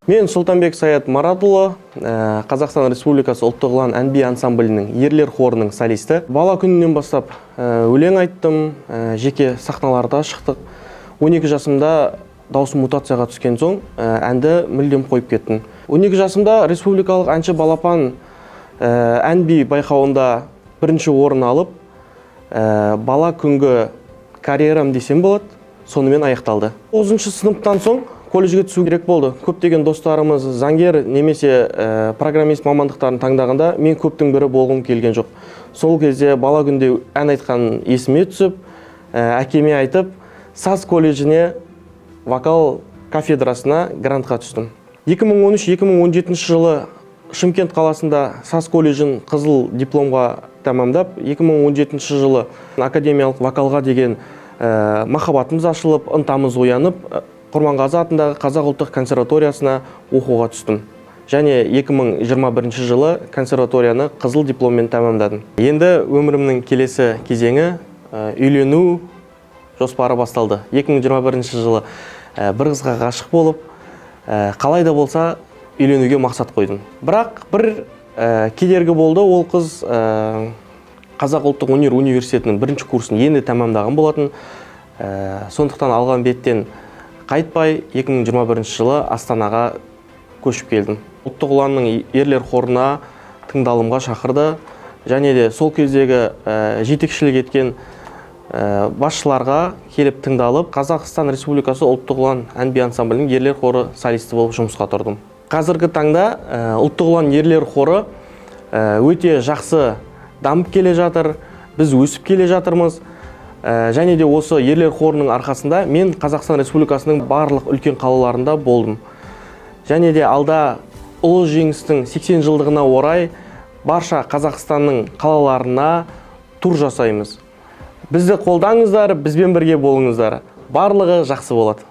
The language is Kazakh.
Мен Сұлтанбек Саят Маратұлы, Қазақстан Республикасы ұлттық ұлан ән-би ансамблінің ерлер хорының солисті. Бала күнінен бастап өлең айттым, жеке сахналарда шықтық. 12 жасымда даусым мутацияға түскен соң әнді мүлдем қойып кеттім. 12 жасымда республикалық әнші балапан ән-би байқауында бірінші орын алып, бала күнгі карьерам десем болады, сонымен аяқталды. 9 сыныптан соң колледжге түсу керек болды. Көптеген достарымыз заңгер немесе программист мамандықтарын таңдағанда мен көптің бірі болғым келген жоқ. Сол кезде бала күнде ән айтқан есіме түсіп, әкеме айтып, саз колледжіне вокал кафедрасына грантқа түстім. 2013-2017 жылы Шымкент қаласында саз колледжін қызыл дипломға тәмамдап, 2017 жылы академиялық вокалға деген махаббатымыз ашылып, ынтамыз оянып, Құрманғазы атындағы Қазақ ұлттық консерваториясына оқуға түстім. Және 2021 жылы консерваторияны қызыл дипломмен тәмамдадым. Енді өмірімнің келесі кезеңі үйлену жоспары басталды. 2021 жылы бір қызға ғашық болып, қалай да болса үйленуге мақсат қойдым. Бірақ бір кедергі болды, ол қыз Қазақ ұлттық өнер университетінің бірінші курсын енді тәмамдаған болатын. Сондықтан алған беттен қайтпай 2021 жылы Астанаға көшіп келдім. Ұлттық ұланның ерлер хорына тыңдалымға шақырды, және де сол кездегі жетекшілік еткен басшыларға келіп тыңдалып, Қазақстан Республикасы ұлттық ұлан ән-би ансамблінің ерлер хоры солисті болып жұмысқа тұрдым. Қазіргі таңда ұлттық ұлан ерлер хоры өте жақсы дамып келе жатыр, біз өсіп келе жатырмыз. Және де осы ерлер хорының арқасында мен Қазақстан Республикасының барлық үлкен қалаларында болдым. Және де алда ұлы жеңістің 80 жылдығына орай барша Қазақстанның қалаларына тур жасаймыз. Бізді қолдаңыздар, бізбен бірге болыңыздар. Барлығы жақсы болады.